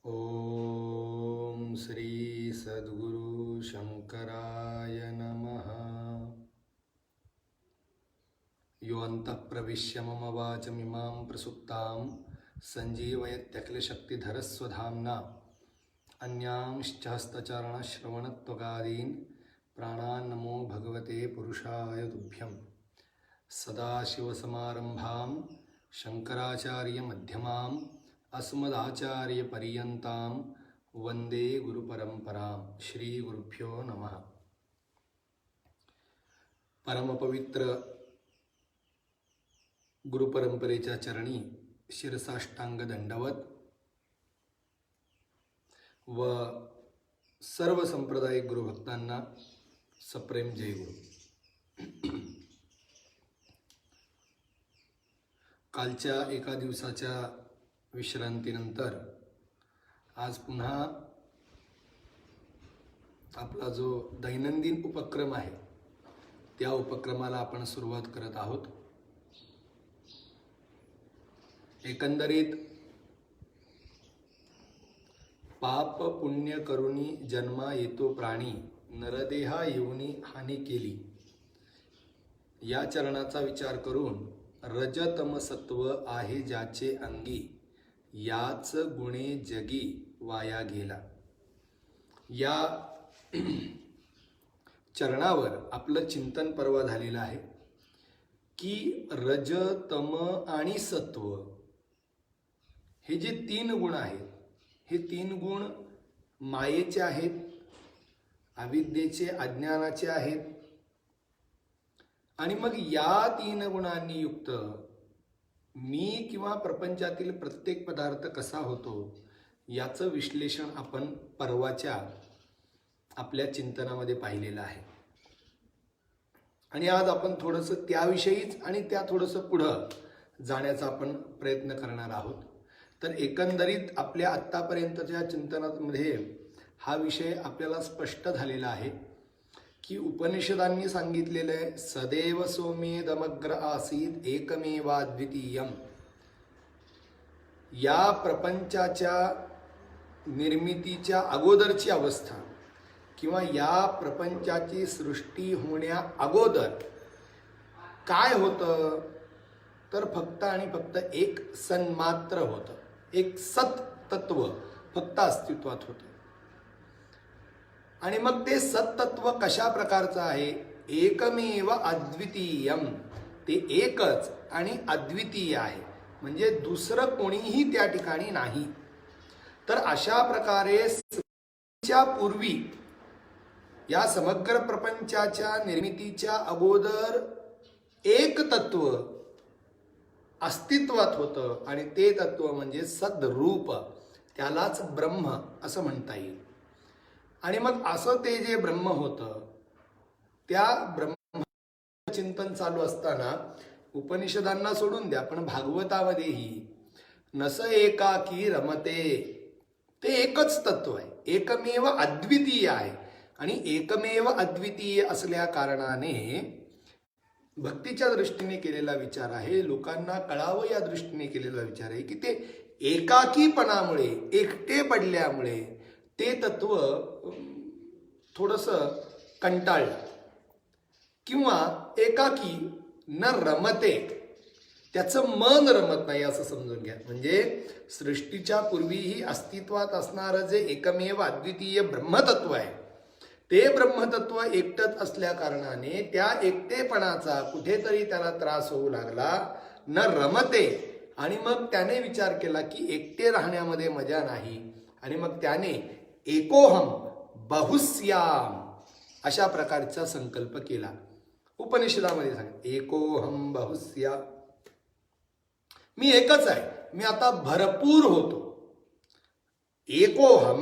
ओम श्री सद्गुरु शंकराय नमः। यो अन्तः प्रविश्य मम वाचमिमां प्रसुप्तां सञ्जीवयत्यखिलशक्तिधरस्वधाम्ना अन्यांश्च हस्तचरणश्रवणत्वगादीन् प्राणान्नमो भगवते पुरुषाय तुभ्यं। सदाशिवसमारम्भां शङ्कराचार्यमध्यमाम् अस्मदाचार्यपर्यन्तां वंदे गुरुपरंपरां। श्री गुरुभ्यो नमः। परमपवित्र गुरुपरंपरेच्या चरणी शिरसाष्टांग दंडवत व सर्व संप्रदायिक गुरुभक्तांना सप्रेम जय गुरु। कालच्या एका दिवसाच्या विश्रांतीनंतर आज पुन्हा आपला जो दैनंदिन उपक्रम आहे त्या उपक्रमाला आपण सुरुवात करत आहोत। एकंदरीत पाप पुण्य करुणी जन्मा येतो प्राणी, नरदेहा येऊनी हानी केली या चरणाचा विचार करून रजतम सत्व आहे ज्याचे अंगी, याच गुणे जगी वाया गेला या चरणावर आपलं चिंतन परवा झालेलं आहे की रज तम आणि सत्व हे जे तीन गुण आहेत, हे तीन गुण मायेचे आहेत, अविद्येचे, अज्ञानाचे आहेत। आणि मग या तीन गुणांनी युक्त मी किंवा प्रपंचातील प्रत्येक पदार्थ कसा होतो याचं विश्लेषण आपण परवाच्या आपल्या चिंतनामध्ये पाहिलेलं आहे। आणि आज आपण थोडंसं त्याविषयीच आणि त्या थोडंसं पुढं जाण्याचा आपण प्रयत्न करणार आहोत। तर एकंदरीत आपल्या आत्तापर्यंतच्या चिंतनामध्ये हा विषय आपल्याला स्पष्ट झालेला आहे की उपनिषदांनी सांगितलेलं आहे, सदैव सोमेदमग्र आसीत एकमेवाद्वितीयम। या प्रपंचाच्या निर्मितीच्या अगोदरची अवस्था किंवा या प्रपंचाची सृष्टी होण्या अगोदर काय होतं, तर फक्त आणि फक्त एक सन्मात्र होतं, एक सत तत्व फक्त अस्तित्वात होतं। आणि मग ते सत्तत्व कशा प्रकारचं आहे, एकमेव अद्वितीयम, ते एकच आणि अद्वितीय आहे, म्हणजे दुसरं कोणीही त्या ठिकाणी नाही। तर अशा प्रकारे पूर्वी या समग्र प्रपंचाच्या निर्मितीच्या अगोदर एक तत्व अस्तित्वात होतं आणि ते तत्व म्हणजे सद्रूप, त्यालाच ब्रह्म असं म्हणता येईल। आणि मग असं ते जे ब्रह्म होतं त्या ब्रह्म चिंतन चालू असताना उपनिषदांना सोडून द्या, पण भागवतामध्येही नस एकाकी रमते, ते एकच तत्व आहे, एकमेव अद्वितीय आहे। आणि एकमेव अद्वितीय असल्या कारणाने भक्तीच्या दृष्टीने केलेला विचार आहे, लोकांना कळावं या दृष्टीने केलेला विचार आहे की ते एकाकीपणामुळे, एकटे पडल्यामुळे ते तत्व थोडंसं कंटाळलं किंवा एकाकी न रमते, त्याचं मन रमत नाही असं समजून घ्या। म्हणजे सृष्टीच्या पूर्वीही अस्तित्वात असणारं जे एकमेव अद्वितीय ब्रह्मतत्व आहे, ते ब्रह्मतत्व एकटच असल्या कारणाने त्या एकटेपणाचा कुठेतरी त्याला त्रास होऊ लागला, न रमते। आणि मग त्याने विचार केला की एकटे राहण्यामध्ये मजा नाही, आणि मग त्याने एकोहम बहुस्याम अशा प्रकारचा संकल्प केला। उपनिषदामध्ये सांगितलं एकोहम बहुस्या, मी एकच आहे, मी आता भरपूर होतो। एकोहम,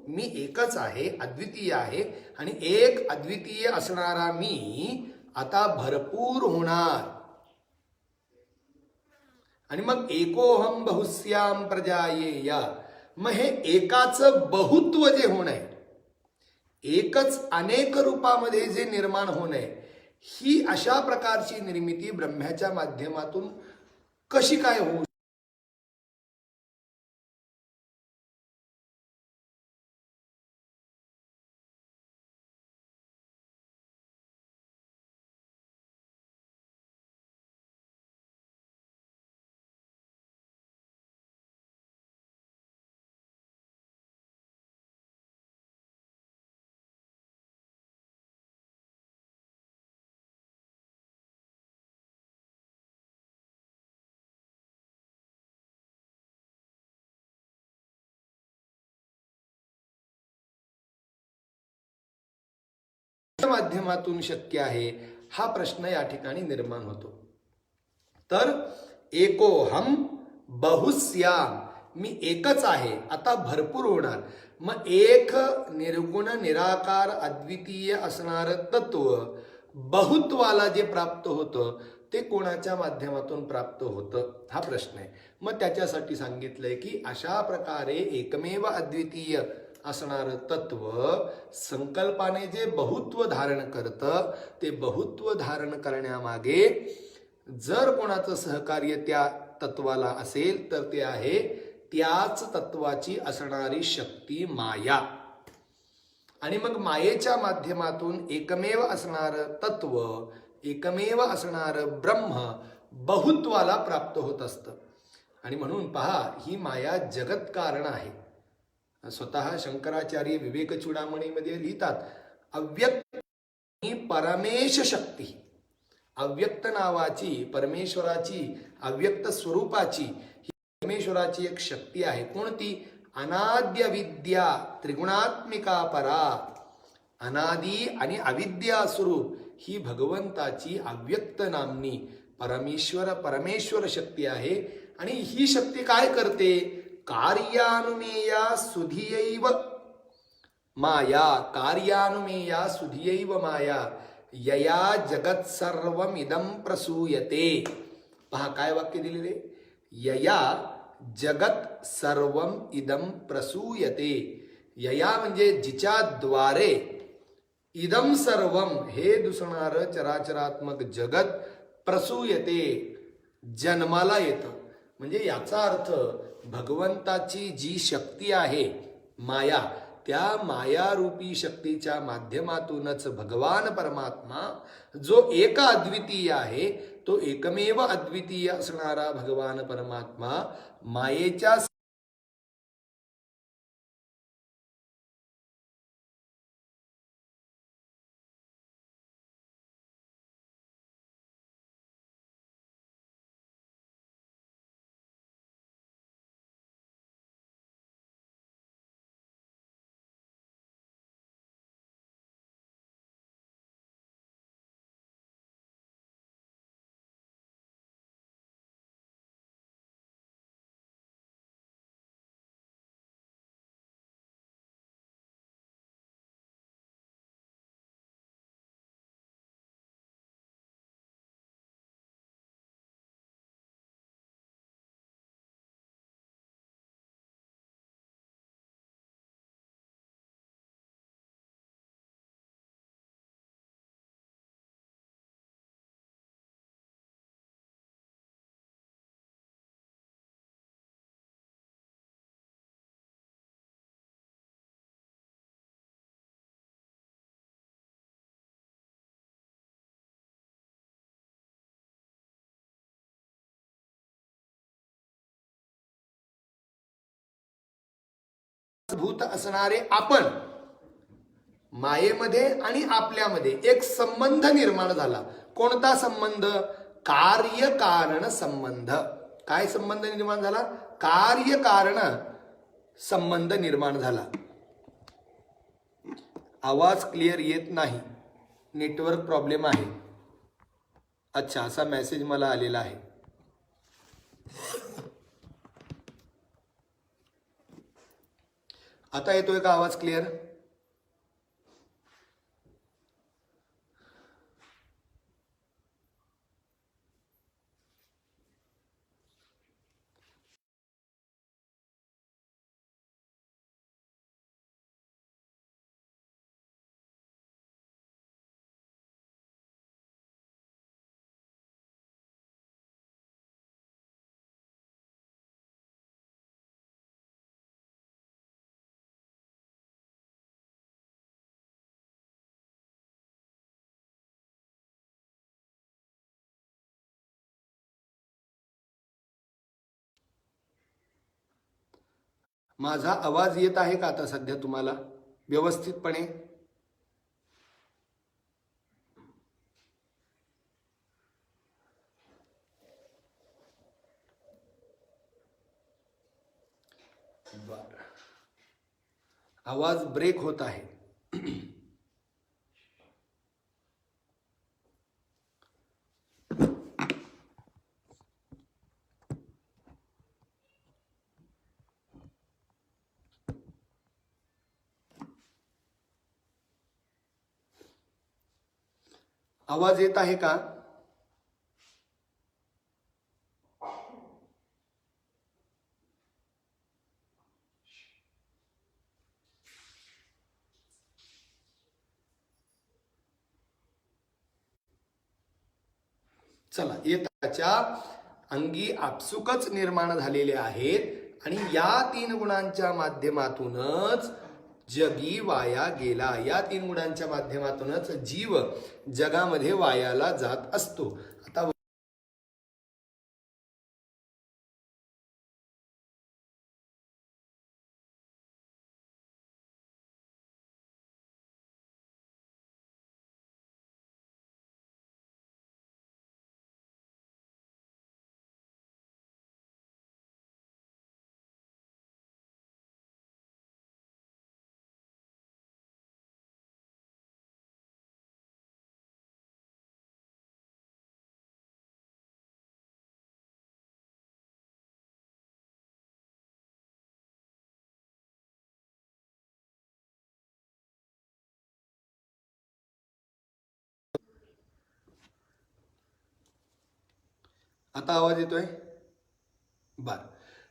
मी एकच आहे, अद्वितीय आहे, आणि एक अद्वितीय असणारा मी आता भरपूर होणार। आणि मग एकोहम बहुस्याम प्रजायेय, मग हे एकाचं बहुत्व जे होणं आहे, एकच अनेक रूपामध्ये जे निर्माण होणं आहे, ही अशा प्रकारची निर्मिती ब्रह्माच्या माध्यमातून कशी काय होऊ माध्यमातून शक्य आहे, हा प्रश्न या ठिकाणी निर्माण होतो. तर एकोहम बहुस्याम, मी एकच आहे, आता भरपूर होणार. मग एक निर्गुण निराकार अद्वितीय असणारं तत्व बहुत्वाला जे प्राप्त होतं ते कोणाच्या माध्यमातून प्राप्त होतं, हा प्रश्न आहे. मग त्याच्यासाठी सांगितलंय की अशा प्रकारे एकमेव अद्वितीय असणारं तत्व संकल्पाने जे बहुत्व धारण करतं, ते बहुत्व धारण करण्यामागे जर कोणाचं सहकार्य त्या तत्वाला असेल तर ते आहे त्याच तत्वाची असणारी शक्ती माया. आणि मग मायेच्या माध्यमातून एकमेव असणारं तत्व, एकमेव असणारं ब्रह्म बहुत्वाला प्राप्त होत असतं. आणि म्हणून पहा, ही माया जगत कारण आहे. स्वतः शंकराचार्य विवेक चूडामणीमध्ये लिहितात, अव्यक्त ही परमेश शक्ती. अव्यक्त नावाची, परमेश्वराची, अव्यक्त स्वरूपाची ही परमेश्वराची एक शक्ती आहे. कोणती? अनाद्य विद्या त्रिगुणात्मिका परा. अनादी आणि अविद्या स्वरूप ही भगवंताची अव्यक्त नामनी परमेश्वर शक्ती आहे. आणि ही शक्ती काय करते? कार्यानुमेया सुधियैव माया, कार्यानुमेया सुधियैव माया, यया जगत सर्वमिदं प्रसूयते. पहा काय वाक्य दिलेले, यया जगत सर्वम इदम प्रसूयते. यया म्हणजे जिच्याद्वारे, इदम सर्वम हे दिसणारं चराचरात्मक जगत प्रसूयते जन्माला येतं. म्हणजे याचा अर्थ भगवंताची जी शक्ती आहे माया, त्या मायारूपी शक्तीच्या माध्यमातूनच भगवान परमात्मा जो एक अद्वितीय आहे, तो एकमेव अद्वितीय असणारा भगवान परमात्मा मायेच्या भूत असणारे आपण, मायेमध्ये आणि आपल्यामध्ये एक संबंध निर्माण झाला. कोणता संबंध? कार्यकारण संबंध. काय संबंध निर्माण झाला? कार्यकारण संबंध निर्माण झाला. आवाज क्लिअर येत नाही, नेटवर्क प्रॉब्लेम आहे. अच्छा, असा मेसेज मला आलेला आहे. आता येतोय का आवाज क्लिअर? माझा आवाज येत आहे का आता सध्या तुम्हाला व्यवस्थितपणे? बरं, आवाज ब्रेक होत आहे. आवाज येत आहे का? चला, येताच्या अंगी आपसुकच निर्माण झालेले आहेत आणि या 3 गुणांच्या माध्यमातूनच जगी वाया गेला. या 3 गुणांच्या माध्यमातूनच जीव जगामध्ये वायाला जात असतो. आता आता आवाज येतोय? बर.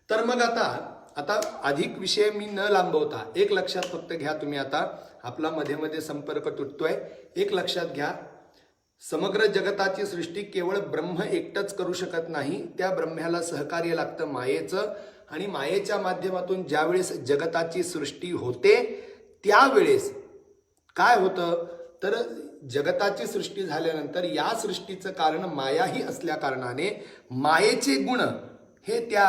तर मग आता अधिक विषय मी न लांबवता एक लक्षात फक्त घ्या तुम्ही. आता आपला मध्ये मध्ये संपर्क तुटतोय. एक लक्षात घ्या, समग्र जगताची सृष्टी केवळ ब्रह्म एकटंच करू शकत नाही. त्या ब्रह्म्याला सहकार्य लागतं मायेचं. आणि मायेच्या माध्यमातून ज्यावेळेस जगताची सृष्टी होते त्यावेळेस काय होतं, तर जगताची सृष्टी झाल्यानंतर या सृष्टीचं कारण मायाही असल्या कारणाने मायेचे गुण हे त्या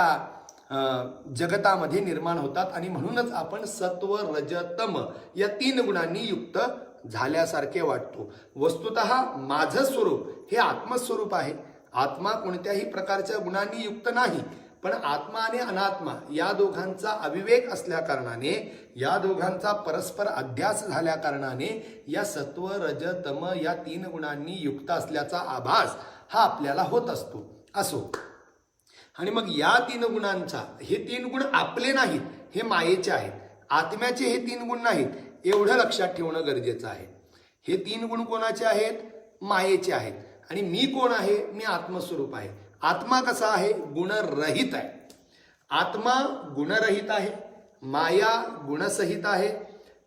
जगतामध्ये निर्माण होतात. आणि म्हणूनच आपण सत्व रज तम या 3 गुणांनी युक्त झाल्यासारखे वाटतो. वस्तुतः माझं स्वरूप हे आत्मस्वरूप आहे. आत्मा कोणत्याही प्रकारच्या गुणांनी युक्त नाही. पण आत्मा आणि अनात्मा या दोघांचा अविवेक असल्या कारणाने, या दोघांचा परस्पर अध्यास झाल्या कारणाने या सत्व रज तम या 3 गुणांनी युक्त असल्याचा आभास हा आपल्याला होत असतो. असो. आणि मग या 3 गुणांचा, हे 3 गुण आपले नाहीत, हे मायेचे आहेत. आत्म्याचे हे 3 गुण नाहीत, एवढं लक्षात ठेवणं गरजेचं आहे. हे 3 गुण कोणाचे आहेत? मायेचे आहेत. आणि मी कोण आहे? मी आत्मस्वरूप आहे. आत्मा कसा आहे? गुणरहित आहे. आत्मा गुणरहित आहे, माया गुणसहित आहे.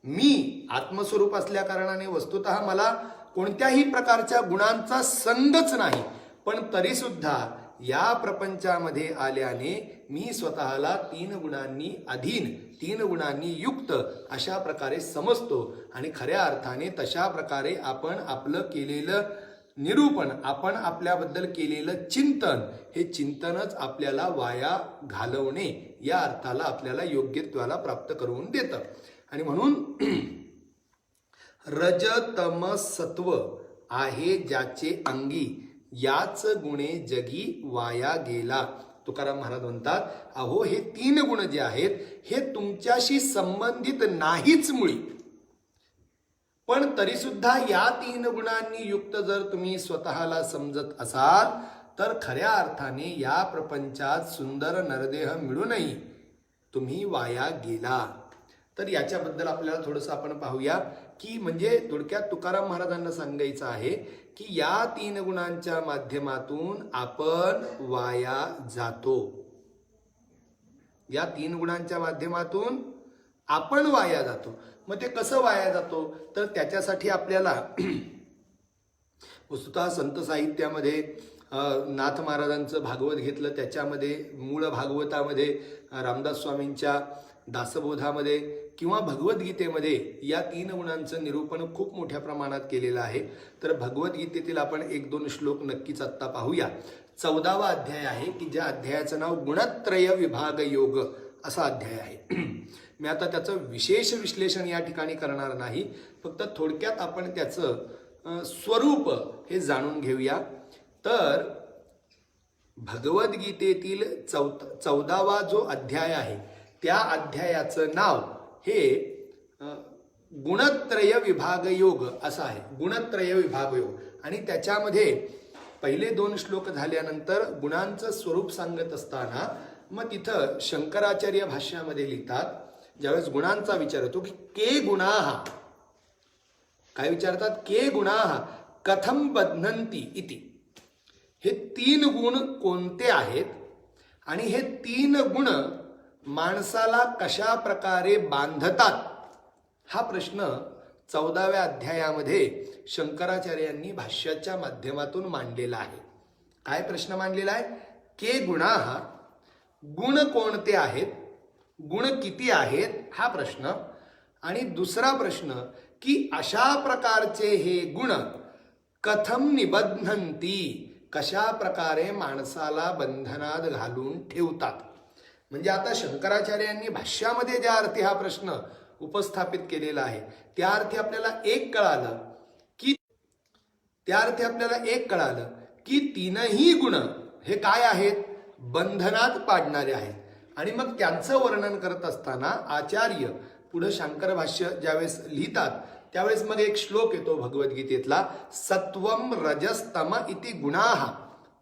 मी आत्मस्वरूप असल्या कारणाने वस्तुतः मला कोणत्याही प्रकारच्या गुणांचा संगच नाही. पण तरी सुद्धा या प्रपंचामध्ये आल्याने मी स्वतःला 3 गुणांनी अधीन, 3 गुणांनी युक्त अशा प्रकारे समजतो. आणि खऱ्या अर्थाने तशा प्रकारे आपण आपलं केलेलं निरूपण, आपण आपल्याबद्दल केलेलं चिंतन, हे चिंतनच आपल्याला वाया घालवणे या अर्थाला आपल्याला योग्यत्वाला प्राप्त करून देतं. आणि म्हणून रज तम सत्व आहे ज्याचे अंगी, याच गुणे जगी वाया गेला. तुकाराम महाराज म्हणतात, अहो हे 3 गुण जे आहेत हे तुमच्याशी संबंधित नाहीच मुळी. पण तरी सुद्धा या 3 गुणांनी युक्त जर तुम्ही स्वतःला समजत असाल तर खऱ्या अर्थाने या प्रपंचात सुंदर नरदेह मिळूनही तुम्ही वाया गेला. तर याच्याबद्दल आपल्याला थोडंसं आपण पाहूया की म्हणजे थोडक्यात तुकाराम महाराजांना सांगायचं आहे की या 3 गुणांच्या माध्यमातून आपण वाया जातो. या 3 गुणांच्या माध्यमातून आपण वाया जातो. मग ते कसं वाया जातो? तर त्याच्यासाठी आपल्याला वस्तुतः संत साहित्यामध्ये नाथ महाराजांचं भागवत घेतलं, त्याच्यामध्ये मूळ भागवतामध्ये रामदास स्वामींच्या दासबोधामध्ये किंवा भगवद्गीतेमध्ये या 3 गुणांचं निरूपण खूप मोठ्या प्रमाणात केलेलं आहे. तर भगवद्गीतेतील आपण 1-2 श्लोक नक्कीच आत्ता पाहूया. 14वा अध्याय आहे की ज्या अध्यायाचं नाव गुणत्रय विभाग योग असा अध्याय आहे. मी आता त्याचं विशेष विश्लेषण या ठिकाणी करणार नाही, फक्त थोडक्यात आपण त्याचं स्वरूप हे जाणून घेऊया. तर भगवद्गीतेतील 14वा जो अध्याय आहे त्या अध्यायाचं नाव हे गुणत्रय विभाग योग असं आहे. गुणत्रय विभाग योग. आणि त्याच्यामध्ये पहिले 2 श्लोक झाल्यानंतर गुणांचं स्वरूप सांगत असताना मग तिथं शंकराचार्य भाष्यामध्ये लिहितात, ज्यावेळेस गुणांचा विचार होतो की के गुणाः, काय विचारतात? के गुणाः कथम बध्नन्ति इति. हे 3 गुण कोणते आहेत आणि हे 3 गुण माणसाला कशा प्रकारे बांधतात, हा प्रश्न 14व्या अध्यायामध्ये शंकराचार्यांनी भाष्याच्या माध्यमातून मांडलेला आहे. काय प्रश्न मांडलेला आहे? के गुणाः, गुण कोणते आहेत, गुण किती आहेत, हा प्रश्न. आणि दुसरा प्रश्न की अशा प्रकारचे हे गुण कथम निबध्नन्ति, कशा प्रकारे माणसाला बंधनात घालून ठेवतात. म्हणजे आता शंकराचार्यांनी भाष्यामध्ये ज्या अर्थी हा प्रश्न उपस्थापित केलेला आहे त्या अर्थी आपल्याला एक कळालं की तीनही गुण हे काय आहेत, बंधनात पाडणारे आहेत. आणि मग त्यांचं वर्णन करत असताना आचार्य पुढे शंकर भाष्य ज्यावेळेस लिहितात त्यावेळेस मग एक श्लोक येतो भगवद्गीतेतला, सत्वम रजस्तम इति गुणाः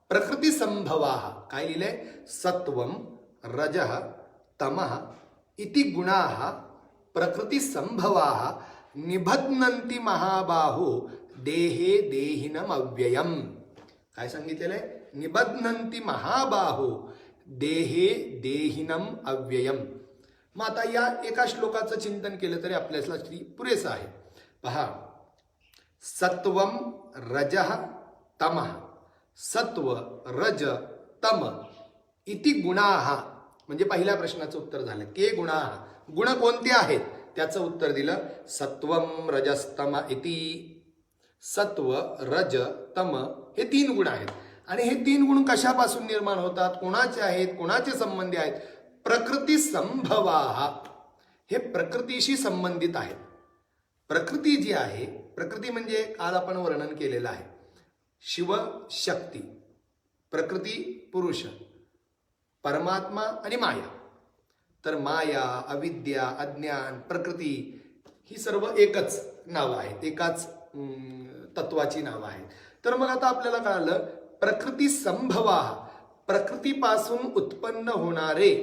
प्रकृती संभवाः. काय लिहिलंय? सत्वम रजः तमः इति गुणाः प्रकृती संभवाः निबध्नन्ति महाबाहो देहे देहिनम अव्ययम. काय सांगितलेलं आहे? निबध्नन्ति महाबाहो देहे देहिनम अव्ययम. मग आता या एका श्लोकाचं चिंतन केलं तरी आपल्याला पुरेसं आहे. पहा, सत्वम रजः तमः, सत्व रज तम इति गुणाः, म्हणजे पहिल्या प्रश्नाचं उत्तर झालं. के गुणाः, गुण कोणते आहेत त्याचं उत्तर दिलं, सत्वम रजस्तम इति. सत्व रज तम हे 3 गुण आहेत. आणि हे 3 गुण कशापासून निर्माण होतात, कोणाचे आहेत, कोणाचे संबंधी आहेत? प्रकृती संभवाः, हे प्रकृतीशी संबंधित आहेत. प्रकृती जी आहे, प्रकृती म्हणजे काल आपण वर्णन केलेलं आहे, शिव शक्ती, प्रकृती पुरुष, परमात्मा आणि माया. तर माया, अविद्या, अज्ञान, प्रकृती ही सर्व एकच नावं आहेत, एकाच तत्वाची नावं आहेत. तर मग आता आपल्याला कळालं प्रकृती संभवाः, प्रकृतीपासून उत्पन्न होणारे,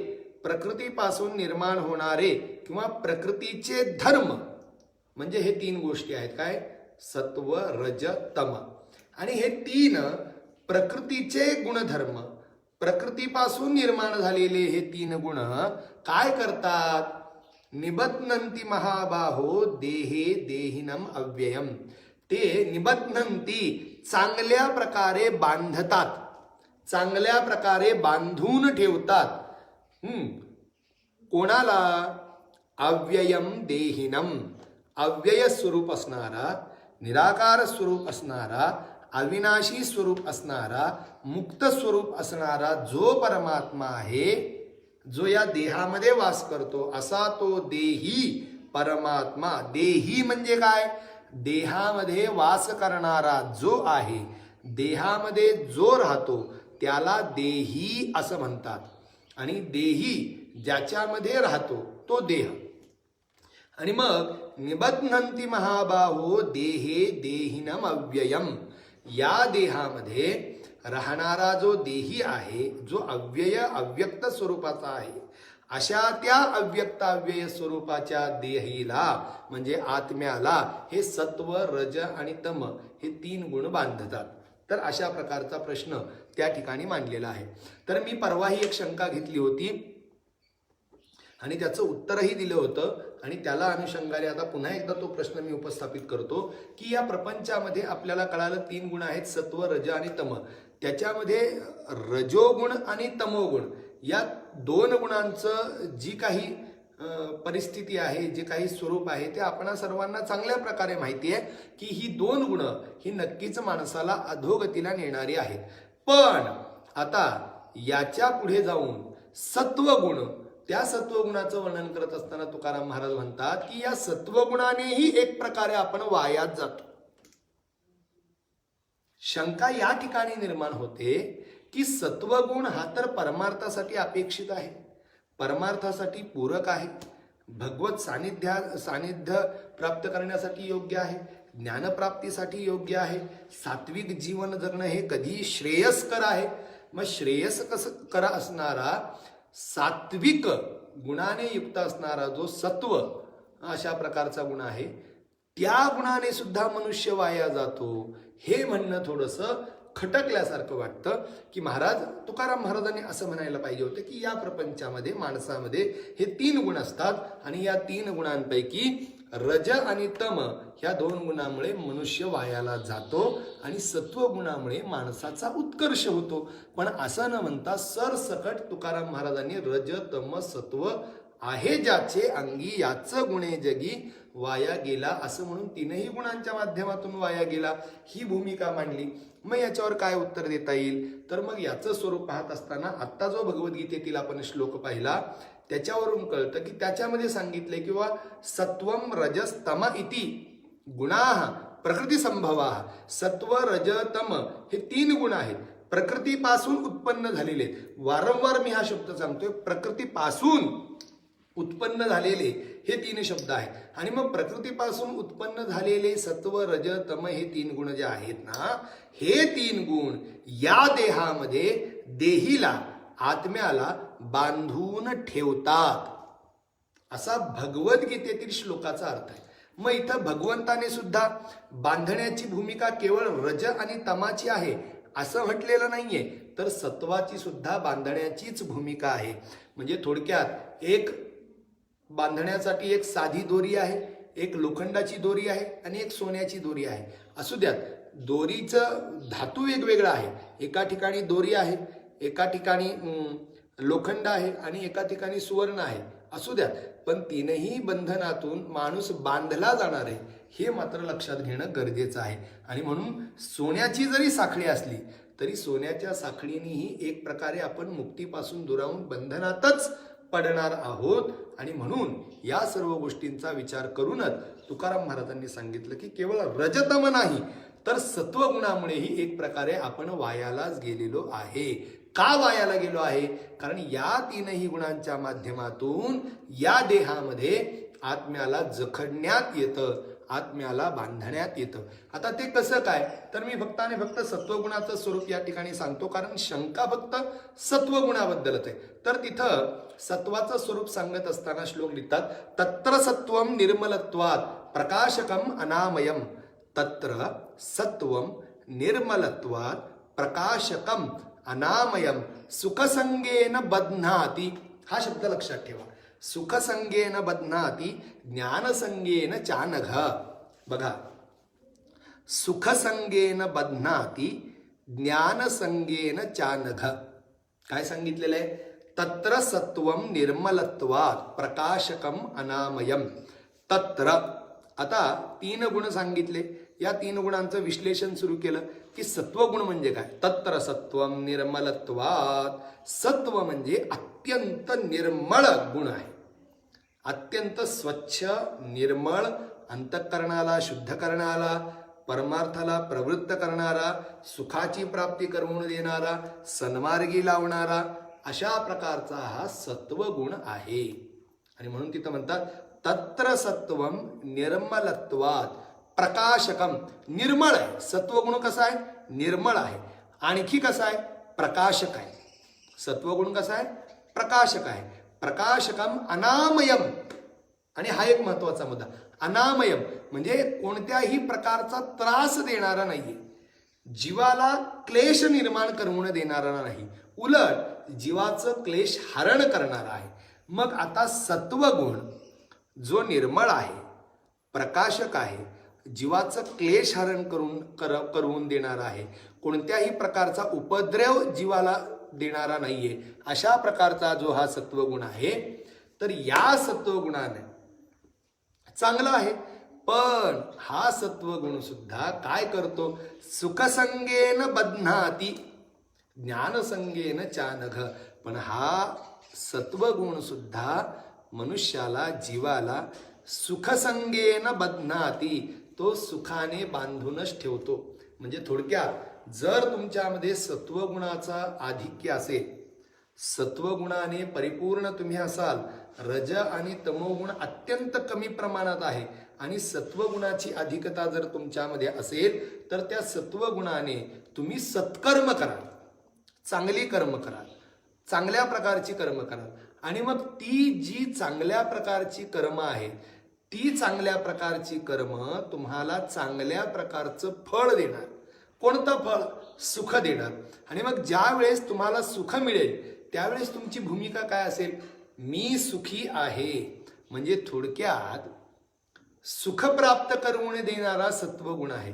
प्रकृतीपासून निर्माण होणारे किंवा प्रकृतीचे धर्म म्हणजे हे 3 गोष्टी आहेत. काय? सत्व रज तम. आणि हे 3 प्रकृतीचे गुणधर्म, प्रकृतीपासून निर्माण झालेले हे 3 गुण काय करतात? निबध्नन्ति महाबाहो देहे देहिनम अव्ययम. ते निबध्नन्ति, चांगल्या प्रकारे बांधतात, चांगल्या प्रकारे बांधून ठेवतात. कोणाला? अव्ययम देहिनम, अव्यय स्वरूप असणारा, निराकार स्वरूप असणारा, अविनाशी स्वरूप असणारा, मुक्त स्वरूप असणारा जो परमात्मा आहे, जो या देहामध्ये वास करतो, असा तो देही परमात्मा. देही म्हणजे काय? देहामध्ये वास करणारा जो आहे, देहामध्ये जो राहतो त्याला देही असं म्हणतात. आणि देही ज्याच्यामध्ये राहतो तो देह. आणि मग निबध्नन्ति महाबाहो देहे देहिनम अव्ययम, या देहामध्ये राहणारा जो देही आहे, जो अव्यय अव्यक्त स्वरूपाचा आहे, अशा त्या अव्यक्त अव्यय स्वरूपाच्या देहीला म्हणजे आत्म्याला हे सत्व रज आणि तम हे 3 गुण बांधतात. तर अशा प्रकारचा प्रश्न त्या ठिकाणी मांडलेला आहे. तर मी परवाही एक शंका घेतली होती आणि त्याचं उत्तरही दिलं होतं आणि त्याला अनुषंगाने आता पुन्हा एकदा तो प्रश्न मी उपस्थापित करतो की या प्रपंचामध्ये आपल्याला कळालं 3 गुण आहेत, सत्व रज आणि तम. त्याच्यामध्ये रजोगुण आणि तमोगुण या 2 गुणांचं जी काही परिस्थिती आहे, जे काही स्वरूप आहे ते आपणा सर्वांना चांगल्या प्रकारे माहिती आहे की ही 2 गुण ही नक्कीच माणसाला अधोगतीला नेणारी आहेत. पण आता याच्या पुढे जाऊन सत्वगुण, त्या सत्वगुणाचं वर्णन करत असताना तुकाराम महाराज म्हणतात की या सत्वगुणानेही एक प्रकारे आपण वायात जातो. शंका या ठिकाणी निर्माण होते की सत्वगुण हा तर परमार्थासाठी अपेक्षित आहे, परमार्थासाठी पूरक आहे, भगवत सानिध्य प्राप्त करण्यासाठी योग्य आहे, ज्ञानप्राप्तीसाठी योग्य आहे, सात्विक जीवन जगणं हे कधी श्रेयस्कर आहे. मग श्रेयस्कर असणारा सात्विक गुणाने युक्त असणारा जो सत्व अशा प्रकारचा गुण आहे त्या गुणाने सुद्धा मनुष्य वाया जातो. हे म्हणणं थोडंसं खटकल्यासारखं वाटतं की महाराज तुकाराम महाराजांनी असं म्हणायला पाहिजे होतं की या प्रपंचामध्ये माणसामध्ये हे 3 गुण असतात आणि या 3 गुणांपैकी रज आणि तम ह्या 2 गुणांमुळे मनुष्य वायाला जातो आणि सत्व गुणामुळे माणसाचा उत्कर्ष होतो. पण असं न म्हणता सरसकट तुकाराम महाराजांनी रज तम सत्व आहे ज्याचे अंगी याच गुणे जगी वाया गेला असं म्हणून 3ही गुणांच्या माध्यमातून वाया गेला ही भूमिका मांडली. मग याच्यावर काय उत्तर देता येईल तर मग याचं स्वरूप पाहत असताना आत्ता जो भगवद्गीतेतील आपण श्लोक पाहिला त्याच्यावरून कळतं की त्याच्यामध्ये सांगितले किंवा सत्वम रजस तम इति गुणाः प्रकृती संभवा. सत्व रज तम हे 3 गुण आहेत प्रकृतीपासून उत्पन्न झालेले. वारंवार मी हा शब्द सांगतोय प्रकृतीपासून उत्पन्न झालेले हे 3 शब्द आहेत. आणि मग प्रकृतीपासून उत्पन्न झालेले सत्व रज तम हे 3 गुण जे आहेत ना हे 3 गुण या देहामध्ये देहीला आत्म्याला बांधून ठेवतात असा भगवद्गीतेतील श्लोकाचा अर्थ आहे. मग इथं भगवंताने सुद्धा बांधण्याची भूमिका केवळ रज आणि तमाची आहे असं म्हटलेलं नाहीये तर सत्वाची सुद्धा बांधण्याचीच भूमिका आहे. म्हणजे थोडक्यात एक बांधण्यासाठी एक साधी दोरी आहे, एक लोखंडाची दोरी आहे आणि एक सोन्याची दोरी आहे. असू द्यात दोरीचं धातू वेगवेगळा आहे. एका ठिकाणी दोरी आहे, एका ठिकाणी लोखंड आहे आणि एका ठिकाणी सुवर्ण आहे. असू द्यात पण 3ही बंधनातून माणूस बांधला जाणार आहे हे मात्र लक्षात घेणं गरजेचं आहे. आणि म्हणून सोन्याची जरी साखळी असली तरी सोन्याच्या साखळीनेही एक प्रकारे आपण मुक्तीपासून दुरावून बंधनातच पडणार आहोत. आणि म्हणून या सर्व गोष्टींचा विचार करूनच तुकाराम महाराजांनी सांगितलं की केवळ रजतम नाही तर सत्वगुणामुळेही एक प्रकारे आपण वायालाच गेलेलो आहे. का वायाला गेलो आहे कारण या 3ही गुणांच्या माध्यमातून या देहामध्ये आत्म्याला जखडण्यात येतं, आत्म्याला बांधण्यात येतं. आता ते कसं काय तर मी फक्त आणि फक्त सत्वगुणाचं स्वरूप या ठिकाणी सांगतो कारण शंका फक्त सत्वगुणाबद्दलच आहे. तर तिथं सत्वाचं स्वरूप सांगत असताना श्लोक लिहितात तत्र सत्वम निर्मलत्वात् प्रकाशकम अनामयम. तत्र सत्वम निर्मलत्वात् प्रकाशकम अनामयम सुखसंगेन बध्नाति. हा शब्द लक्षात ठेवा. सुखसंगेन बध्नाति ज्ञानसंगेन चानघ. बघा सुखसंगेन बध्नाति ज्ञानसंगेन चानघ. काय सांगितलेलं आहे तत्र सत्वम निर्मलत्वात् प्रकाशकम अनामयम. तत्र आता 3 गुण सांगितले. या 3 गुणांचं विश्लेषण सुरू केलं की सत्वगुण म्हणजे काय. तत्र सत्वम निर्मलत्वात्. सत्व म्हणजे अत्यंत निर्मळ गुण आहे, अत्यंत स्वच्छ निर्मळ, अंतःकरणाला शुद्ध करणारा, परमार्थाला प्रवृत्त करणारा, सुखाची प्राप्ती करून देणारा, सन्मार्गी लावणारा अशा प्रकारचा हा सत्वगुण आहे. आणि म्हणून तिथं म्हणतात तत्र सत्वम निर्मलत्वात् प्रकाशकम. निर्मळ आहे सत्वगुण. कसा आहे निर्मळ आहे. आणखी कसा आहे प्रकाशक आहे. सत्वगुण कसा आहे प्रकाशक आहे. प्रकाशकम अनामयम. आणि हा एक महत्वाचा मुद्दा अनामयम म्हणजे कोणत्याही प्रकारचा त्रास देणारा नाहीये, जीवाला क्लेश निर्माण करून देणारा नाही, उलट जीवाचं क्लेश हरण करणारा आहे. मग आता सत्वगुण जो निर्मळ आहे, प्रकाशक आहे, जीवाचं क्लेश हरण करून देणारा आहे, कोणत्याही प्रकारचा उपद्रव जीवाला देणारा नाहीये, अशा प्रकारचा जो हा सत्वगुण आहे तर या सत्वगुणाने चांगला आहे. पण हा सत्वगुण सुद्धा काय करतो सुखसंगेन बध्नाति ज्ञानसंगेन चानघ. पण हा सत्वगुण सुद्धा मनुष्याला जीवाला सुखसंगेन बध्नाति. तो सुखाने बांधूनच ठेवतो. म्हणजे थोडक्यात जर तुमच्यामध्ये सत्वगुणाचा आधिक्य असेल, सत्वगुणाने परिपूर्ण तुम्ही असाल, रज आणि तमोगुण अत्यंत कमी प्रमाणात आहे आणि सत्वगुणाची अधिकता जर तुमच्यामध्ये असेल तर त्या सत्वगुणाने तुम्ही सत्कर्म कराल, चांगली कर्म कराल, चांगल्या प्रकारची कर्म कराल. आणि मग ती जी चांगल्या प्रकारची कर्म आहे ती चांगल्या प्रकारची कर्म तुम्हाला चांगल्या प्रकारचं फळ देणार. कोणतं फळ? सुख देणार. आणि मग ज्या वेळेस तुम्हाला सुख मिळेल त्यावेळेस तुमची भूमिका काय असेल? मी सुखी आहे. म्हणजे थोडक्यात सुख प्राप्त करून देणारा सत्वगुण आहे.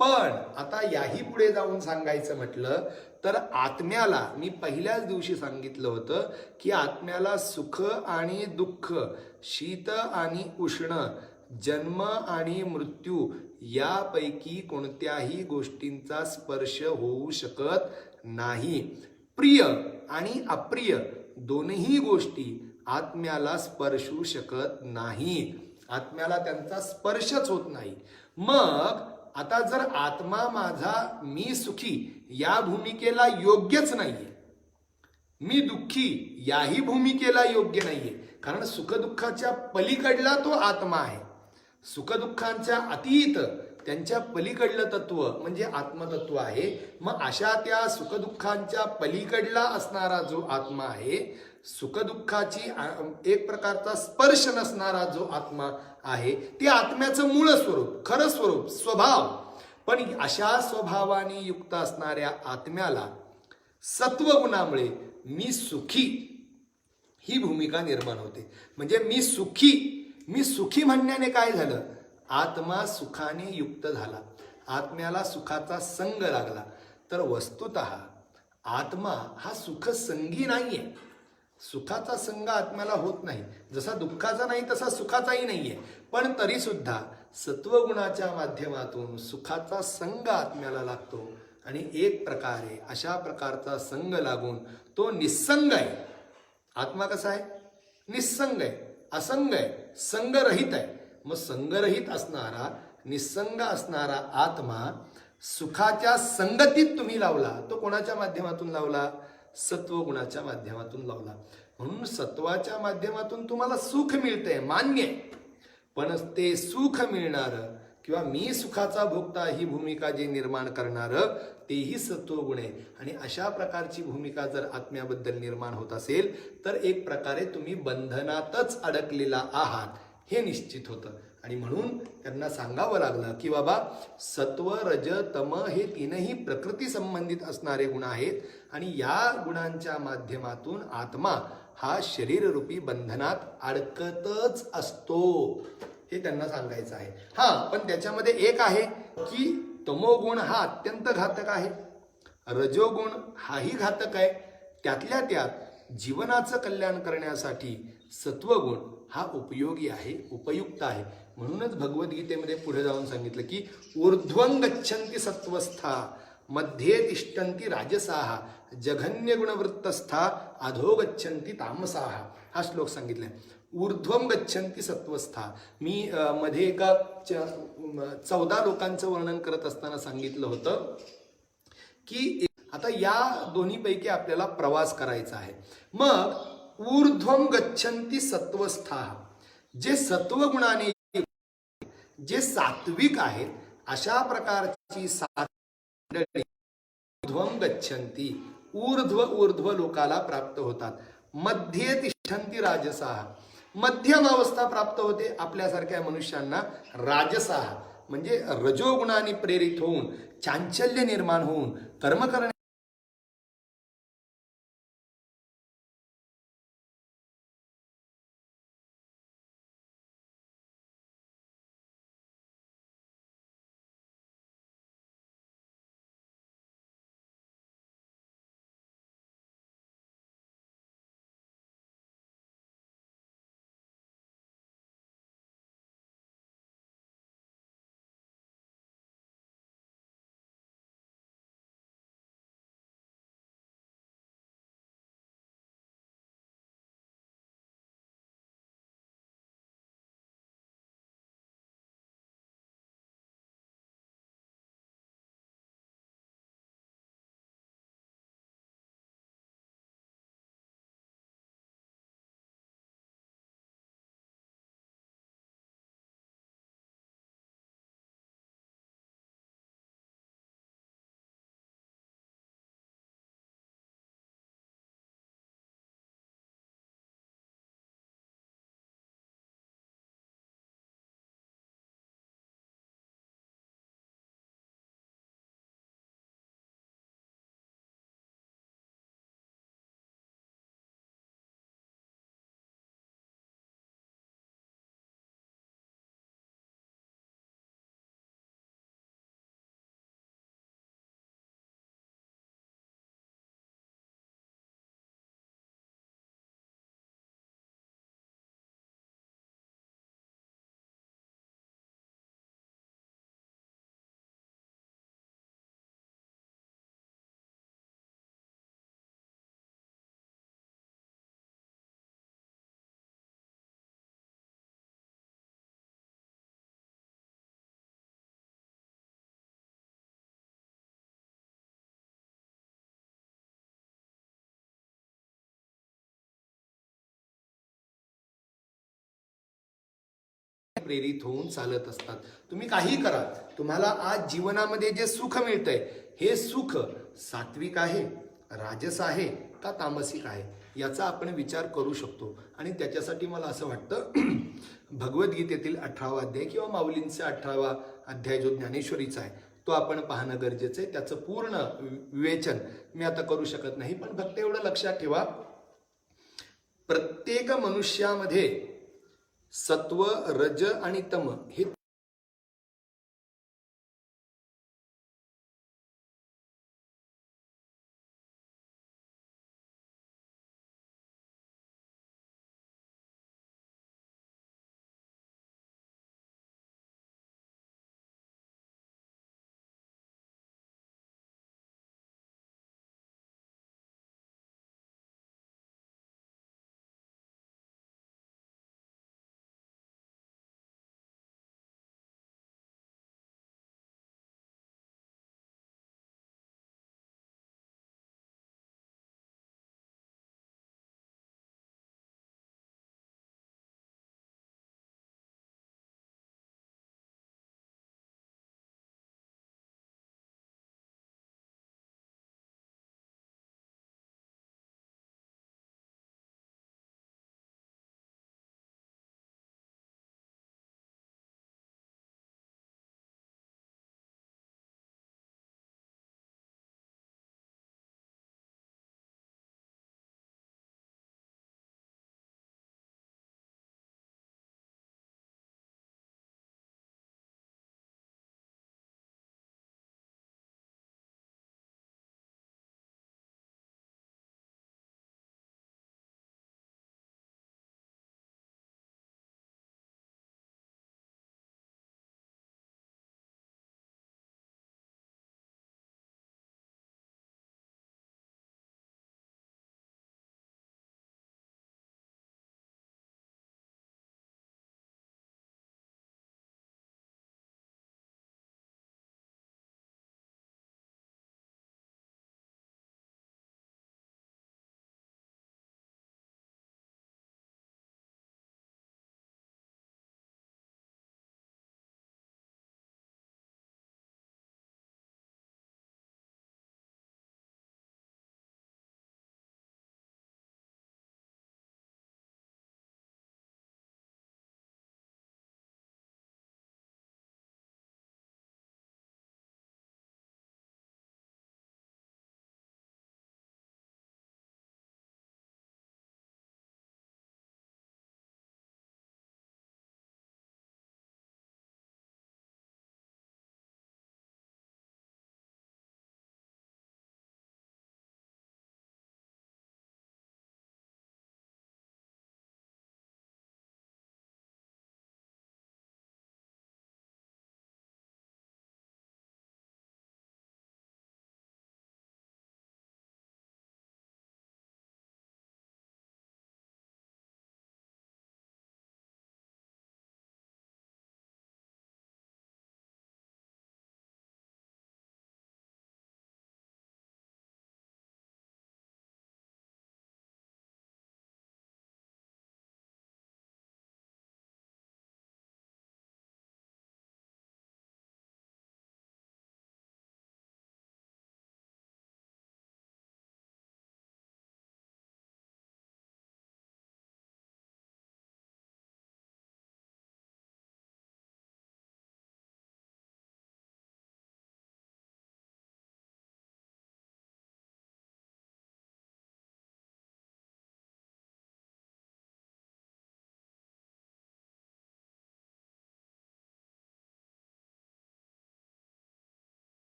पण आता याही पुढे जाऊन सांगायचं म्हटलं तर आत्म्याला, मी पहिल्याच दिवशी सांगितलं होतं की आत्म्याला सुख आणि दुःख, शीत आणि उष्ण, जन्म आणि मृत्यू यापैकी कोणत्याही गोष्टींचा स्पर्श होऊ शकत नाही. प्रिय आणि अप्रिय दोन्ही गोष्टी आत्म्याला स्पर्शू शकत नाही. आत्म्याला त्यांचा स्पर्शच होत नाही. मग आता जर आत्मा माझा मी सुखी या भूमिकेला योग्यच नाहीये, मी दुःखी याही भूमिकेला योग्य नाहीये, कारण सुखदुःखाच्या पलीकडला तो आत्मा आहे. सुखदुःखांच्या अतीत त्यांच्या पलीकडलं तत्व म्हणजे आत्मतत्व आहे. मग अशा त्या सुखदुःखांच्या पलीकडला असणारा जो आत्मा आहे, सुखदुःखाची एक प्रकारचा स्पर्श नसणारा जो आत्मा आहे, ते आत्म्याचं मूळ स्वरूप, खरं स्वरूप, स्वभाव. पण अशा स्वभावाने युक्त असणाऱ्या आत्म्याला सत्वगुणामुळे मी सुखी ही भूमिका निर्माण होते. म्हणजे मी सुखी म्हणण्याने काय झालं? आत्मा सुखाने युक्त झाला, आत्म्याला सुखाचा संग लागला. तर वस्तुतः आत्मा हा सुखसंगी नाहीये. सुखाचा संग आत्म्याला होत नाही. जसा दुःखाचा नाही तसा सुखाचाही नाहीये. पण तरी सुद्धा सत्वगुणाच्या माध्यमातून सुखाचा संग आत्म्याला लागतो आणि एक प्रकारे अशा प्रकारचा संग लागून तो निस्संग आहे. आत्मा कसा आहे? निस्संग आहे, असंग आहे, संगरहित आहे. मग संगरहित असणारा, निस्संग असणारा आत्मा सुखाच्या संगतीत तुम्ही लावला, तो कोणाच्या माध्यमातून लावला? सत्वगुणाच्या माध्यमातून लावला. म्हणून सत्वाच्या माध्यमातून तुम्हाला सुख मिळतंय, मान्य आहे. पण ते सुख मिळणारं किंवा मी सुखाचा भोगता ही भूमिका जे निर्माण करणारं तेही सत्वगुण आहे. आणि अशा प्रकारची भूमिका जर आत्म्याबद्दल निर्माण होत असेल तर एक प्रकारे तुम्ही बंधनातच अडकलेला आहात हे निश्चित होतं. आणि म्हणून त्यांना सांगावं लागलं की बाबा, सत्व, रज, तम हे तीनही प्रकृती संबंधित असणारे गुण आहेत आणि या गुणांच्या माध्यमातून आत्मा हा शरीररूपी बंधनात अडकतच असतो, हे त्यांना सांगायचं आहे. पण त्याच्यामध्ये एक आहे की तमोगुण हा अत्यंत घातक आहे, रजोगुण हाही घातक आहे. त्यातल्या त्यात जीवनाचं कल्याण करण्यासाठी सत्वगुण हा उपयोगी आहे, उपयुक्त आहे. म्हणूनच भगवद्गीतेमध्ये पुढे जाऊन सांगितलं की ऊर्ध्वं गच्छन्ति सत्वस्था मध्ये तिष्ठन्ति राजसाः जघन्य गुणवृत्तस्था अधो गच्छन्ति तामसाः. हा श्लोक सांगितलाय. ऊर्ध्वं गच्छन्ति सत्वस्था. मी मध्ये एका 14 लोकांचं वर्णन करत असताना सांगितलं होतं की आता या दोन्हीपैकी आपल्याला प्रवास करायचा आहे. मग ऊर्ध्वं गच्छन्ति सत्वस्था, जे सत्वगुणाने, जे सात्विक आहेत, अशा प्रकारची मंडळी ऊर्ध्वं गच्छन्ति, ऊर्ध्व लोकाला प्राप्त होतात. मध्ये तिष्ठन्ति राजसाः, मध्यम अवस्था प्राप्त होते आपल्यासारख्या मनुष्यांना. राजसाः म्हणजे रजोगुणाने प्रेरित होऊन, चांचल्य निर्माण होऊन कर्म करणे प्रेरित होऊन चालत असतात. तुम्ही काही करा, तुम्हाला आज जीवनामध्ये जे सुख मिळतंय हे सुख सात्विक आहे, राजस आहे का तामसिक आहे, याचा आपण विचार करू शकतो. आणि त्याच्यासाठी मला असं वाटतं भगवद्गीतेतील 18वा अध्याय किंवा माऊलींचा 18वा अध्याय जो ज्ञानेश्वरीचा आहे तो आपण पाहणं गरजेचं आहे. त्याचं पूर्ण विवेचन मी आता करू शकत नाही, पण फक्त एवढं लक्षात ठेवा, प्रत्येक मनुष्यामध्ये सत्व, रज आणि तम हे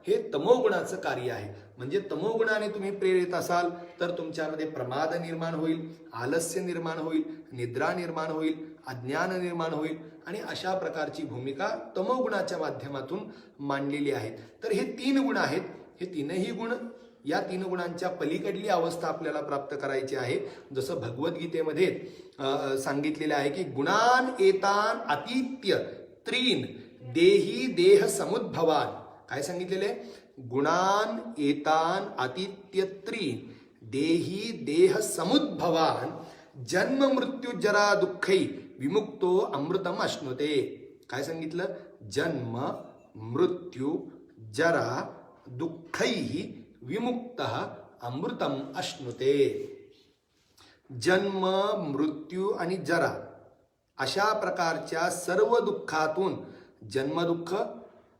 हे तमोगुणाचं कार्य आहे. म्हणजे तमोगुणाने तुम्ही प्रेरित असाल तर तुमच्यामध्ये प्रमाद निर्माण होईल, आलस्य निर्माण होईल, निद्रा निर्माण होईल, अज्ञान निर्माण होईल आणि अशा प्रकारची भूमिका तमोगुणाच्या माध्यमातून मांडलेली आहे. तर हे 3 गुण आहेत. हे 3ही गुण, या 3 गुणांच्या पलीकडली अवस्था आपल्याला प्राप्त करायची आहे. जसं भगवद्गीतेमध्ये सांगितलेलं आहे की गुणान एतान अतीत्य त्रीन देही देह समुद्भवान. काय सांगितलेले? गुणान एतान अतीत्य त्रीन देही देह समुद्भवान जन्म मृत्यू जरा दुःखै विमुक्तो अमृतम अश्नुते. काय सांगितलं? जन्म मृत्यू जरा दुःखै विमुक्तः अमृतम अश्नुते. जन्म मृत्यू आणि जरा अशा प्रकारच्या सर्व दुःखातून, जन्मदुःख,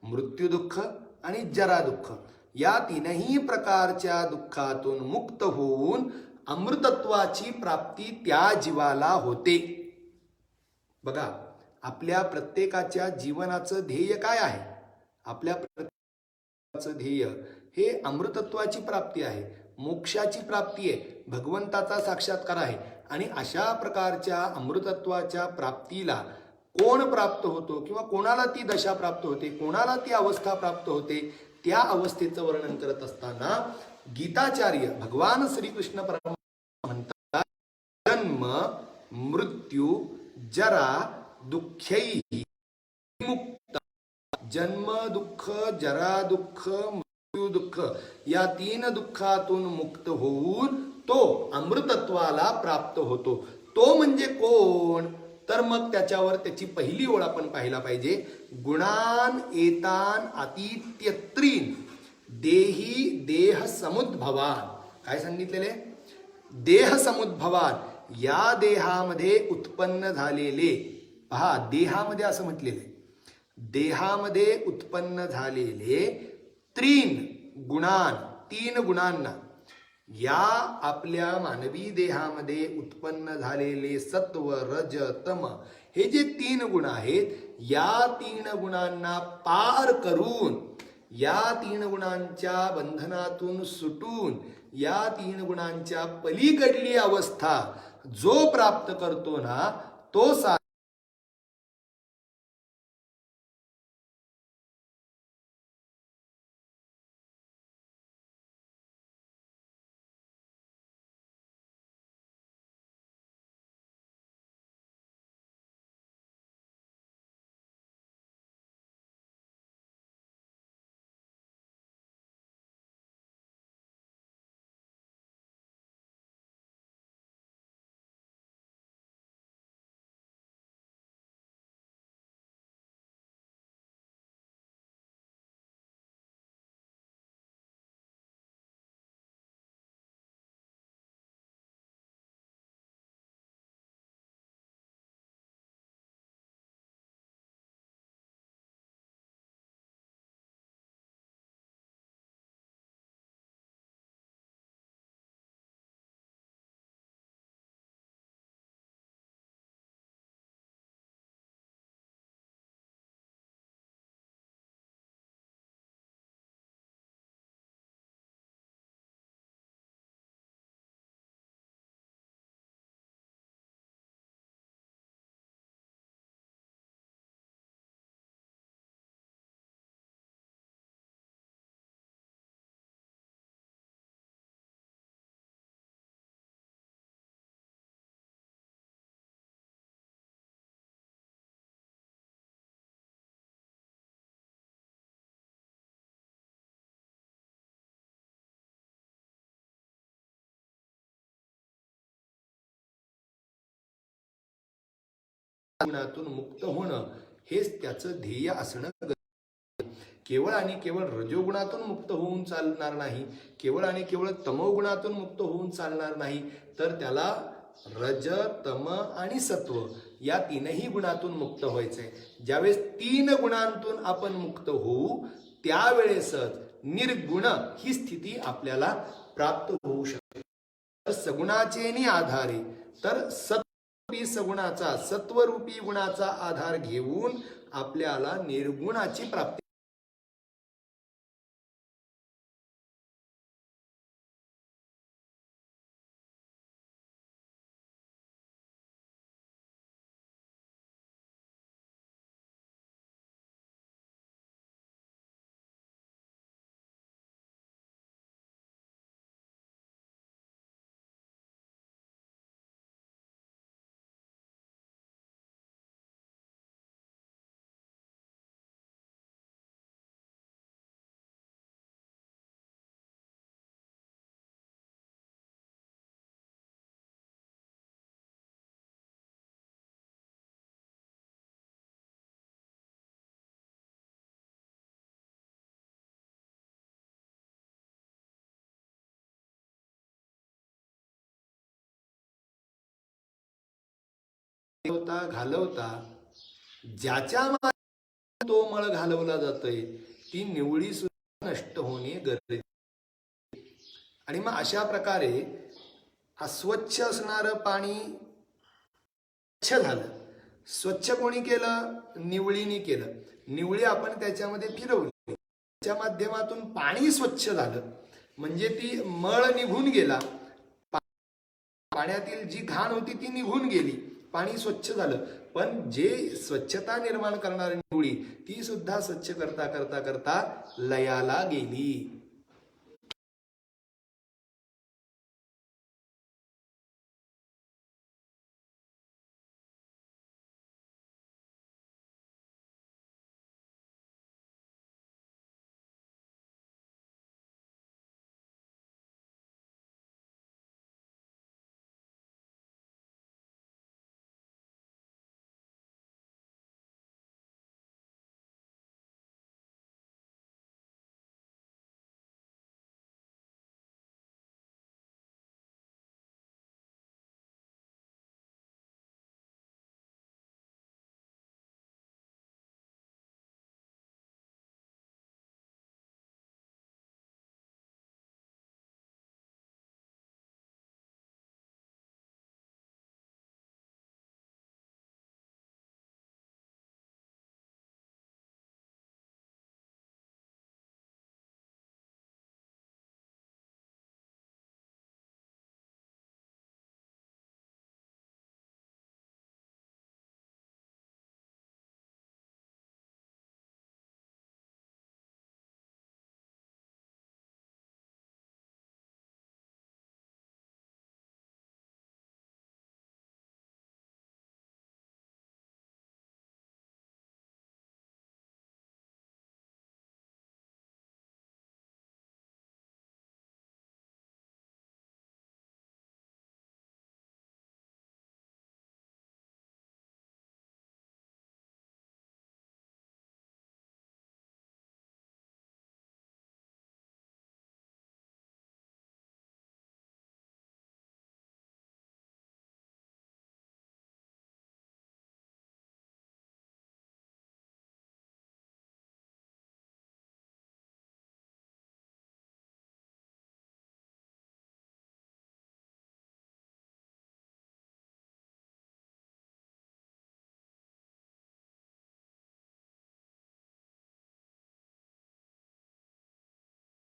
मृत्यूदुःख आणि जरा दुःख, या 3ही प्रकारच्या दुःखातून मुक्त होऊन अमृतत्वाची प्राप्ती त्या जीवाला होते. बघा, आपल्या प्रत्येकाच्या जीवनाचं ध्येय काय आहे? आपल्या प्रत्येकाचं ध्येय हे अमृतत्वाची प्राप्ती आहे, मोक्षाची प्राप्ती आहे, भगवंताचा साक्षात्कार आहे. आणि अशा प्रकारच्या अमृतत्वाच्या प्राप्तीला कोण प्राप्त होतो किंवा कोणाला ती दशा प्राप्त होते, कोणाला ती अवस्था प्राप्त होते, त्या अवस्थेचं वर्णन करत असताना गीताचार्य भगवान श्रीकृष्ण परमात्मा म्हणतात, जन्म मृत्यू जरा दुःखै विमुक्त. जन्म दुःख, जरा दुःख, मृत्यू दुःख या 3 दुःखातून मुक्त होऊन तो अमृतत्वाला प्राप्त होतो. तो म्हणजे कोण? तर मग त्याच्यावर त्याची पहिली ओळ आपण पाहायला पाहिजे. गुणान एतान अतीत्य त्रीन देही देह समुद्भवान. काय सांगितलेले? देह समुद्भवान, या देहामध्ये उत्पन्न झालेले. पहा, देहामध्ये असं म्हटलेले, देहामध्ये उत्पन्न झालेले त्रीन गुणान, 3 गुणांना, या आपल्या मानवी देहामध्ये उत्पन्न झालेले सत्व रज तम हे जे 3 गुण आहेत, या 3 गुणांना पार करून, या 3 गुणांच्या बंधनातून सुटून, या 3 गुणांच्या पलीकडली अवस्था जो प्राप्त करतो ना, तो गुणातून मुक्त होणं हेच त्याचं ध्येय असणं. केवळ आणि केवळ रजोगुणातून मुक्त होऊन चालणार नाही, केवळ आणि केवळ तमोगुणातून मुक्त होऊन चालणार नाही, तर त्याला रज तम आणि सत्व या 3ही गुणातून मुक्त व्हायचंय. ज्यावेळेस 3 गुणांतून आपण मुक्त होऊ, त्यावेळेसच निर्गुण ही स्थिती आपल्याला प्राप्त होऊ शकते. सगुणाचे आधारे, तर सगुणाचा, सत्वरूपी गुणाचा आधार घेऊन आपल्याला निर्गुणाची प्राप्ती घालवता ज्याच्या मार्गाने तो मळ घालवला जातोय ती निवळी सुद्धा नष्ट होणे गरजेचे. आणि मग अशा प्रकारे अस्वच्छ असणारं पाणी स्वच्छ झालं. स्वच्छ कोणी केलं? निवळीने केलं. निवळी आपण त्याच्यामध्ये फिरवली, त्याच्या माध्यमातून पाणी स्वच्छ झालं. म्हणजे ती मळ निघून गेला, पाण्यातील जी घाण होती ती निघून गेली, पाणी स्वच्छ झालं. पण जे स्वच्छता निर्माण करणारी निवळी ती सुद्धा स्वच्छ करता करता करता लयाला गेली.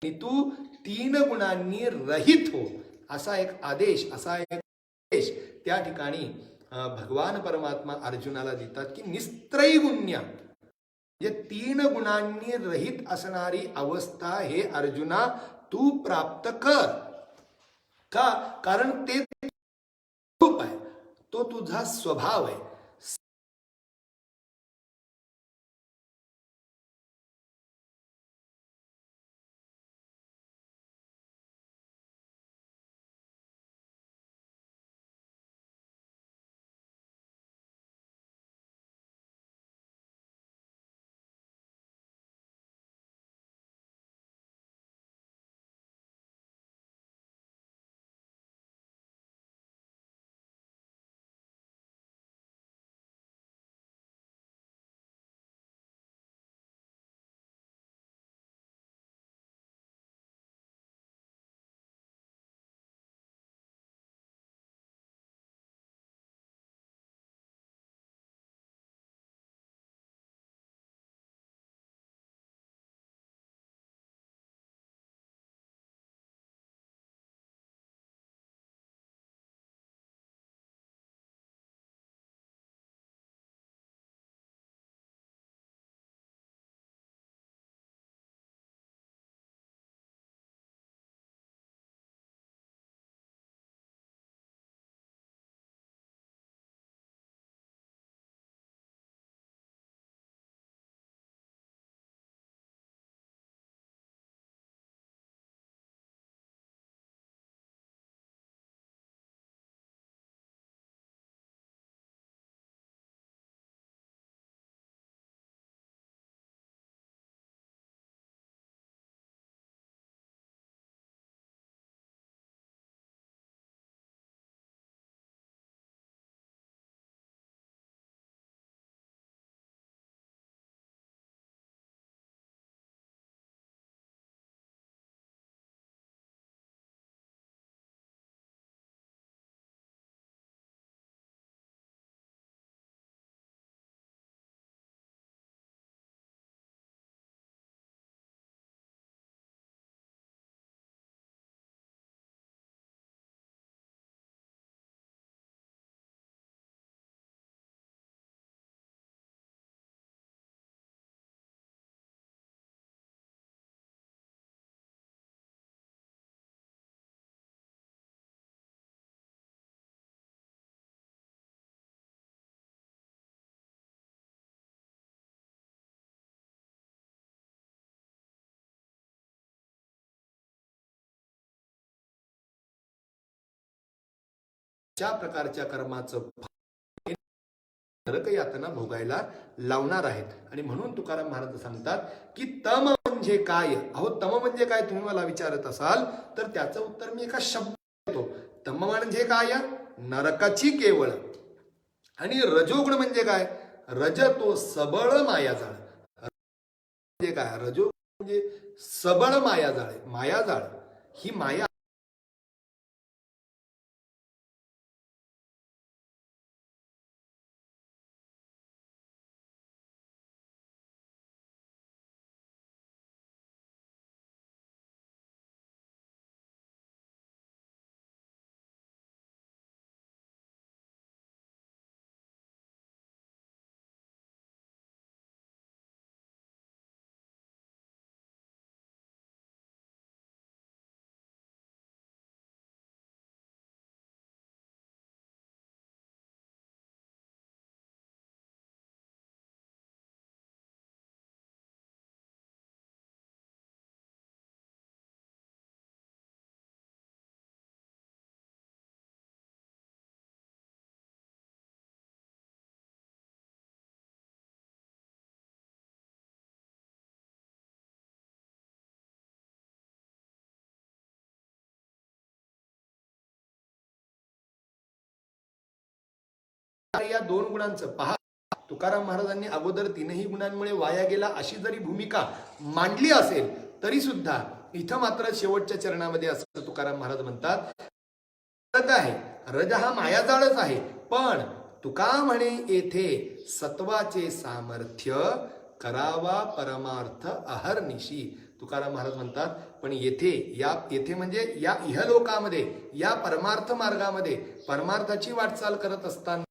आणि तू 3 गुणांनी रहित हो, असा एक आदेश, असा एक आदेश त्या ठिकाणी भगवान परमात्मा अर्जुनाला देतात की निस्त्रैगुण्य, म्हणजे 3 गुणांनी रहित असणारी अवस्था हे अर्जुना तू प्राप्त कर. का? कारण ते रूप आहे, तो तुझा स्वभाव आहे. अशा प्रकारच्या कर्माचं नरक यातना भोगायला लावणार आहेत. आणि म्हणून तुकाराम महाराज सांगतात की तम म्हणजे काय. अहो तम म्हणजे काय तुम्ही मला विचारत असाल तर त्याचं उत्तर मी एका शब्द देतो. तम म्हणजे काय, नरकाची केवळ. आणि रजोगुण म्हणजे काय, रज तो सबळ मायाजाळ. म्हणजे काय, रजो म्हणजे सबळ मायाजाळ. मायाजाळ ही माया या दोन गुणांचं पहा. तुकाराम महाराजांनी अगोदर तीनही गुणांमुळे वाया गेला अशी जरी भूमिका मांडली असेल तरी सुद्धा इथं मात्र शेवटच्या चरणामध्ये असं तुकाराम महाराज म्हणतात, रज आहे, रज हा मायाजाळच आहे, पण तुका म्हणे येथे सत्वाचे सामर्थ्य करावा परमार्थ अहर्निशी. तुकाराम महाराज म्हणतात पण येथे म्हणजे या इहलोकामध्ये या परमार्थ मार्गामध्ये परमार्थाची वाटचाल करत असताना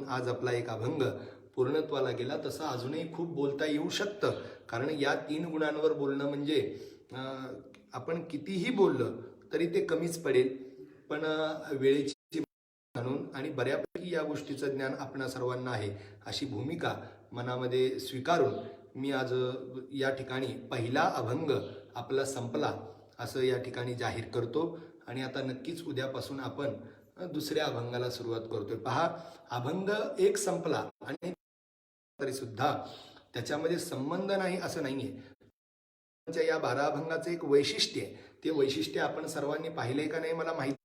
आज आपला एक अभंग पूर्णत्वाला गेला. तसं अजूनही खूप बोलता येऊ शकतं, कारण या 3 गुणांवर बोलणं म्हणजे आपण कितीही बोललं तरी ते कमीच पडेल. पण वेळेची म्हणून आणि बऱ्यापैकी या गोष्टीचं ज्ञान आपणा सर्वांना आहे अशी भूमिका मनामध्ये स्वीकारून मी आज या ठिकाणी पहिला अभंग आपला संपला असं या ठिकाणी जाहीर करतो. आणि आता नक्कीच उद्यापासून आपण दुसऱ्या अभंगाला सुरुवात करतोय. पहा, अभंग एक संपला आणि तरी सुद्धा त्याच्यामध्ये संबंध नाही असं नाहीये. या 12 अभंगाचं एक वैशिष्ट्य आहे. ते वैशिष्ट्य आपण सर्वांनी पाहिलंय का नाही मला माहिती.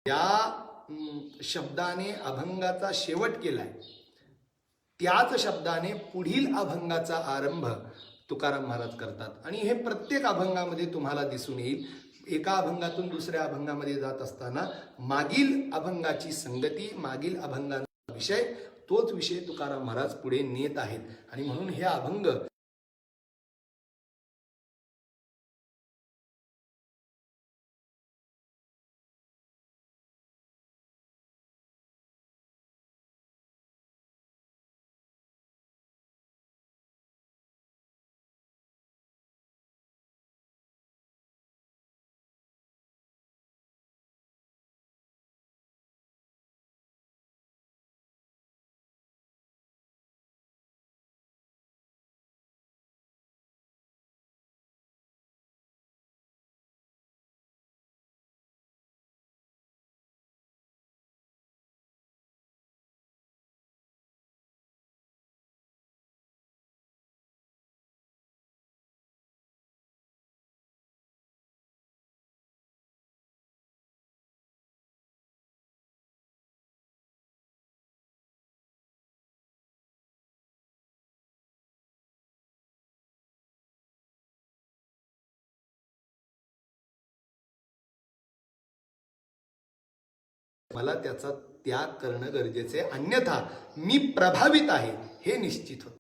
या शब्दाने अभंगाचा शेवट केलाय, त्याच शब्दाने पुढील अभंगाचा आरंभ तुकाराम महाराज करतात. आणि हे प्रत्येक अभंगामध्ये तुम्हाला दिसून येईल. एका अभंगातून दुसऱ्या अभंगामध्ये जात असताना मागील अभंगाची संगती, मागील अभंगाचा विषय, तोच विषय तुकाराम महाराज पुढे नेत आहेत. आणि म्हणून हे अभंग मला त्याचा त्याग करणं गरजेचे, अन्यथा मी प्रभावित आहे हे निश्चित होतं.